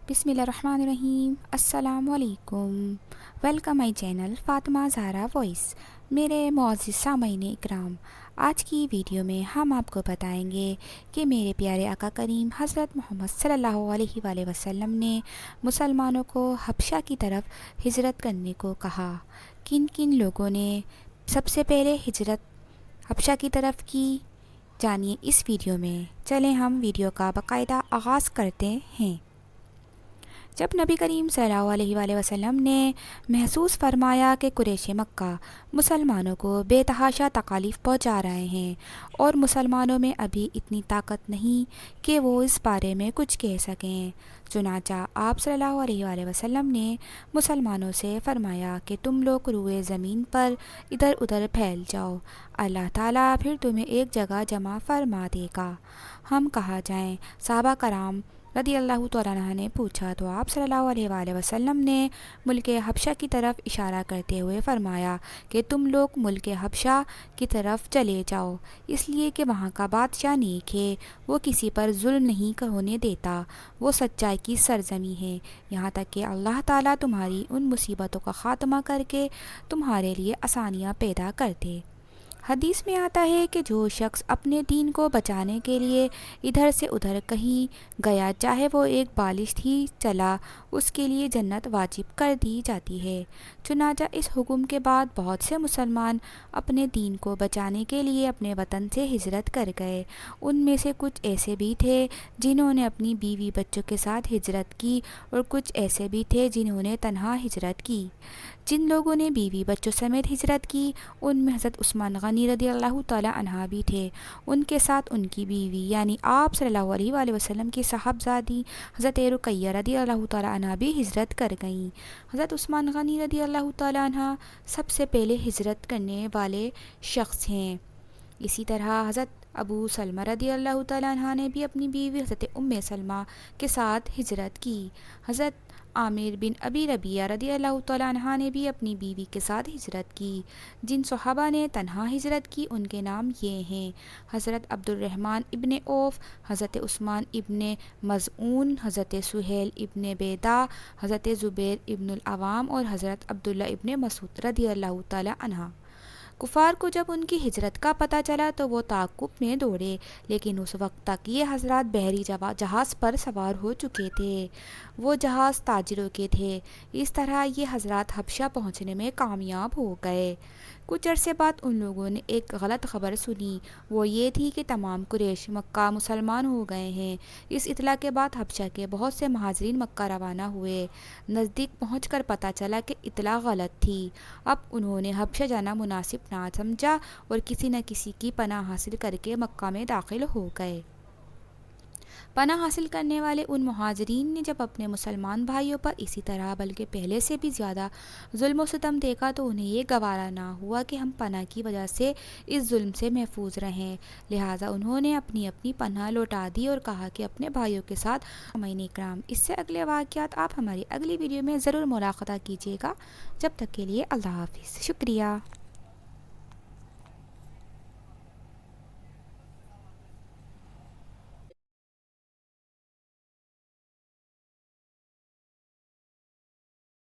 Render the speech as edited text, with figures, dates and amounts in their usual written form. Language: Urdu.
بسم اللہ الرحمن الرحیم۔ السلام علیکم۔ Welcome my channel Fatima Zahra voice. میرے معزز سامعین اکرام، آج کی ویڈیو میں ہم آپ کو بتائیں گے کہ میرے پیارے آقا کریم حضرت محمد صلی اللہ علیہ وآلہ وسلم نے مسلمانوں کو حبشہ کی طرف ہجرت کرنے کو کہا۔ کن کن لوگوں نے سب سے پہلے ہجرت حبشہ کی طرف کی، جانیے اس ویڈیو میں۔ چلیں ہم ویڈیو کا باقاعدہ آغاز کرتے ہیں۔ جب نبی کریم صلی اللہ علیہ وآلہ وسلم نے محسوس فرمایا کہ قریش مکہ مسلمانوں کو بے تحاشا تکالیف پہنچا رہے ہیں اور مسلمانوں میں ابھی اتنی طاقت نہیں کہ وہ اس بارے میں کچھ کہہ سکیں، چنانچہ آپ صلی اللہ علیہ وآلہ وسلم نے مسلمانوں سے فرمایا کہ تم لوگ روئے زمین پر ادھر ادھر پھیل جاؤ، اللہ تعالیٰ پھر تمہیں ایک جگہ جمع فرما دے گا۔ ہم کہاں جائیں؟ صحابہ کرام رضی اللہ تعالیٰ عنہ نے پوچھا تو آپ صلی اللہ علیہ وآلہ وسلم نے ملک حبشہ کی طرف اشارہ کرتے ہوئے فرمایا کہ تم لوگ ملک حبشہ کی طرف چلے جاؤ، اس لیے کہ وہاں کا بادشاہ نیک ہے، وہ کسی پر ظلم نہیں ہونے دیتا، وہ سچائی کی سرزمین ہے، یہاں تک کہ اللہ تعالیٰ تمہاری ان مصیبتوں کا خاتمہ کر کے تمہارے لیے آسانیاں پیدا کر دے۔ حدیث میں آتا ہے کہ جو شخص اپنے دین کو بچانے کے لیے ادھر سے ادھر کہیں گیا، چاہے وہ ایک بالشت ہی چلا، اس کے لیے جنت واجب کر دی جاتی ہے۔ چنانچہ اس حکم کے بعد بہت سے مسلمان اپنے دین کو بچانے کے لیے اپنے وطن سے ہجرت کر گئے۔ ان میں سے کچھ ایسے بھی تھے جنہوں نے اپنی بیوی بچوں کے ساتھ ہجرت کی، اور کچھ ایسے بھی تھے جنہوں نے تنہا ہجرت کی۔ جن لوگوں نے بیوی بچوں سمیت ہجرت کی ان میں حضرت عثمان غنی رضی اللہ تعالیٰ عنہ بھی تھے، ان کے ساتھ ان کی بیوی یعنی آپ صلی اللہ علیہ وآلہ وسلم کی صاحبزادی حضرت رقیہ رضی اللہ تعالیٰ عنہ بھی ہجرت کر گئیں۔ حضرت عثمان غنی رضی اللہ تعالیٰ عنہ سب سے پہلے ہجرت کرنے والے شخص ہیں۔ اسی طرح حضرت ابو سلمہ رضی اللہ تعالیٰ عنہ نے بھی اپنی بیوی حضرت ام سلمہ کے ساتھ ہجرت کی۔ حضرت عامر بن ابی ربیعہ رضی اللہ تعالیٰ عنہ نے بھی اپنی بیوی کے ساتھ ہجرت کی۔ جن صحابہ نے تنہا ہجرت کی ان کے نام یہ ہیں: حضرت عبد الرحمن ابن عوف، حضرت عثمان ابن مظعون، حضرت سہیل ابن بیدہ، حضرت زبیر ابن العوام اور حضرت عبداللہ ابن مسعود رضی اللہ تعالیٰ عنہ۔ کفار کو جب ان کی ہجرت کا پتہ چلا تو وہ تعاقب میں دوڑے، لیکن اس وقت تک یہ حضرات بحری جہاز پر سوار ہو چکے تھے۔ وہ جہاز تاجروں کے تھے۔ اس طرح یہ حضرات حبشہ پہنچنے میں کامیاب ہو گئے۔ کچھ عرصے بعد ان لوگوں نے ایک غلط خبر سنی، وہ یہ تھی کہ تمام قریش مکہ مسلمان ہو گئے ہیں۔ اس اطلاع کے بعد حبشہ کے بہت سے مہاجرین مکہ روانہ ہوئے۔ نزدیک پہنچ کر پتہ چلا کہ اطلاع غلط تھی۔ اب انہوں نے حبشہ جانا مناسب نہ سمجھا اور کسی نہ کسی کی پناہ حاصل کر کے مکہ میں داخل ہو گئے۔ پناہ حاصل کرنے والے ان مہاجرین نے جب اپنے مسلمان بھائیوں پر اسی طرح بلکہ پہلے سے بھی زیادہ ظلم و ستم دیکھا تو انہیں یہ گوارا نہ ہوا کہ ہم پناہ کی وجہ سے اس ظلم سے محفوظ رہیں، لہٰذا انہوں نے اپنی پناہ لوٹا دی اور کہا کہ اپنے بھائیوں کے ساتھ سامعین کرام اس سے اگلے واقعات آپ ہماری اگلی ویڈیو میں ضرور ملاحظہ کیجیے گا۔ جب تک کے لیے اللہ حافظ، شکریہ۔